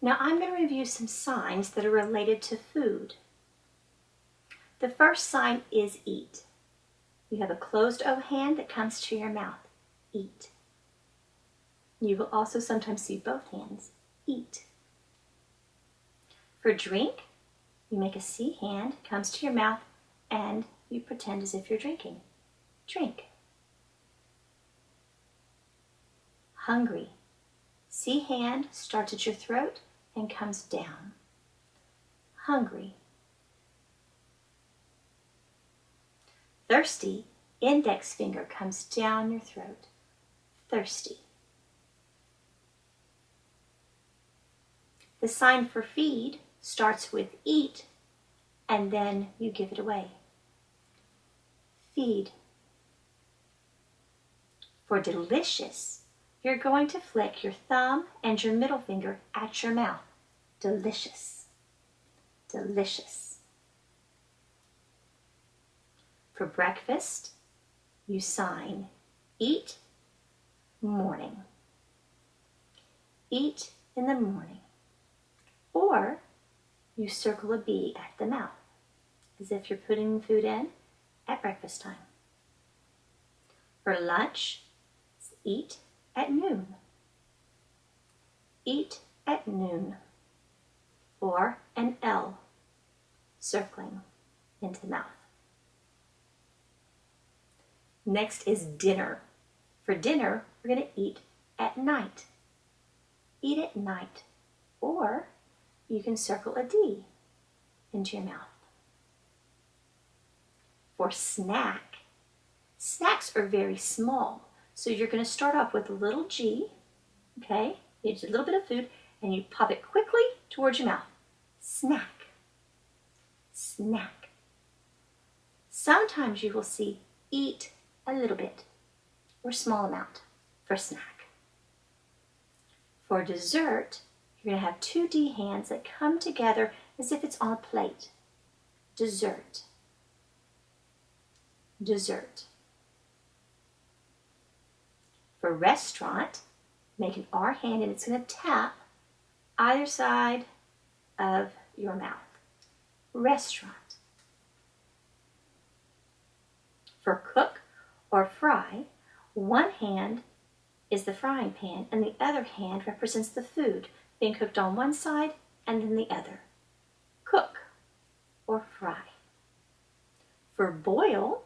Now I'm going to review some signs that are related to food. The first sign is eat. You have a closed O hand that comes to your mouth. Eat. You will also sometimes see both hands. Eat. For drink, you make a C hand, comes to your mouth, and you pretend as if you're drinking. Drink. Hungry. C hand starts at your throat and comes down. Hungry. Thirsty, index finger comes down your throat. Thirsty. The sign for feed starts with eat, and then you give it away. Feed. For delicious, you're going to flick your thumb and your middle finger at your mouth. Delicious. Delicious. For breakfast, you sign eat morning. Eat in the morning. Or you circle a B at the mouth, as if you're putting food in at breakfast time. For lunch, eat at noon. Eat at noon. Or an L circling into the mouth. Next is dinner. For dinner, we're going to eat at night. Eat at night. Or you can circle a D into your mouth. For snack, snacks are very small. So you're going to start off with a little G, okay? It's a little bit of food, and you pop it quickly towards your mouth. Snack. Snack. Sometimes you will see eat a little bit or small amount for snack. For dessert, you're going to have two D hands that come together as if it's on a plate. Dessert. Dessert. For restaurant, make an R hand and it's going to tap either side of your mouth. Restaurant. For cook or fry, one hand is the frying pan and the other hand represents the food being cooked on one side and then the other. Cook or fry. For boil,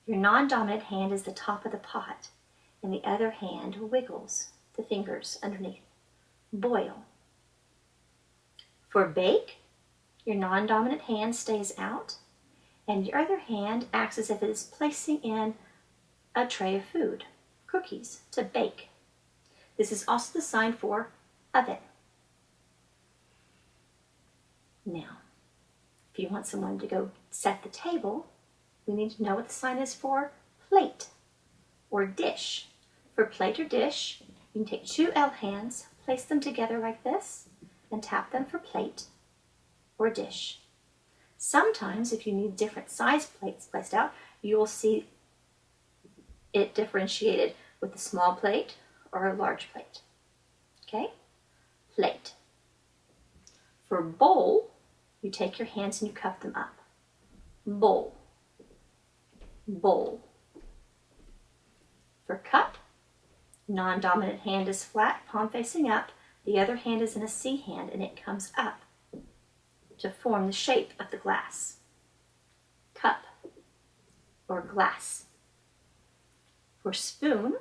your non-dominant hand is the top of the pot and the other hand wiggles the fingers underneath. Boil. For bake, your non-dominant hand stays out and your other hand acts as if it is placing in a tray of food, cookies, to bake. This is also the sign for oven. Now, if you want someone to go set the table, we need to know what the sign is for plate or dish. For plate or dish, you can take two L hands, place them together like this, and tap them for plate or dish. Sometimes, if you need different size plates placed out, you will see it differentiated with a small plate or a large plate. Okay? Plate. For bowl, you take your hands and you cup them up. Bowl. Bowl. For cup, non-dominant hand is flat, palm facing up. The other hand is in a C hand and it comes up to form the shape of the glass. Cup or glass. For spoon,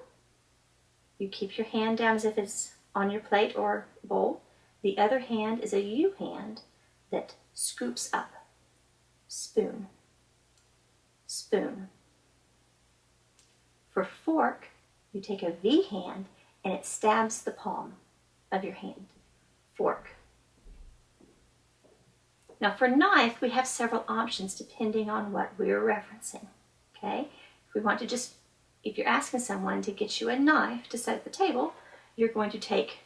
you keep your hand down as if it's on your plate or bowl. The other hand is a U hand that scoops up. Spoon. Spoon. For fork, you take a V hand and it stabs the palm of your hand. Fork. Now for knife, we have several options depending on what we're referencing. Okay? If we want to just, if you're asking someone to get you a knife to set at the table, you're going to take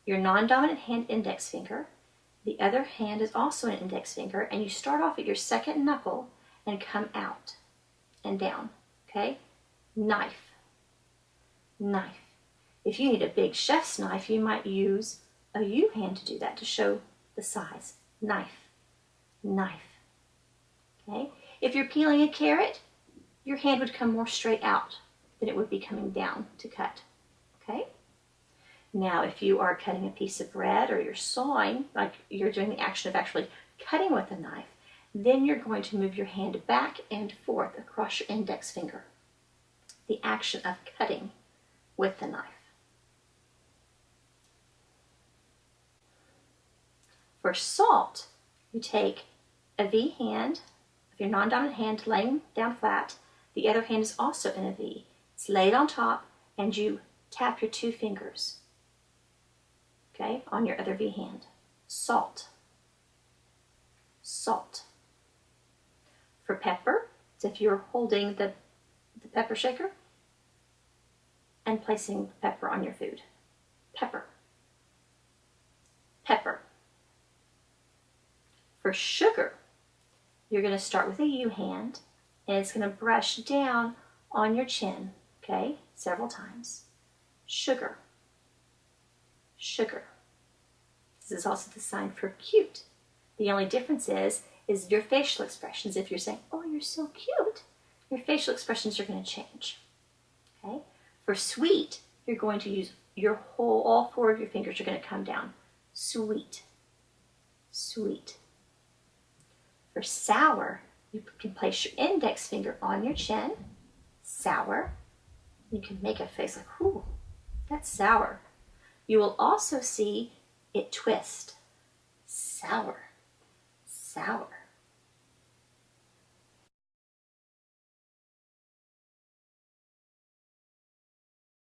your non-dominant hand index finger. The other hand is also an index finger, and you start off at your second knuckle and come out and down. Okay? Knife. Knife. If you need a big chef's knife, you might use a U hand to do that, to show the size. Knife, knife. Okay? If you're peeling a carrot, your hand would come more straight out than it would be coming down to cut. Okay? Now, if you are cutting a piece of bread or you're sawing, like you're doing the action of actually cutting with a knife, then you're going to move your hand back and forth across your index finger. The action of cutting with the knife. For salt, you take a V hand, of your non-dominant hand laying down flat. The other hand is also in a V. It's laid on top, and you tap your 2 fingers, okay, on your other V hand. Salt. Salt. For pepper, it's if you're holding the pepper shaker and placing pepper on your food. Pepper. Pepper. For sugar, you're going to start with a U hand, and it's going to brush down on your chin, okay, several times. Sugar. Sugar. This is also the sign for cute. The only difference is your facial expressions. If you're saying, oh, you're so cute, your facial expressions are going to change. Okay? For sweet, you're going to use all 4 of your fingers are going to come down. Sweet. Sweet. For sour, you can place your index finger on your chin. Sour. You can make a face like, ooh, that's sour. You will also see it twist. Sour. Sour.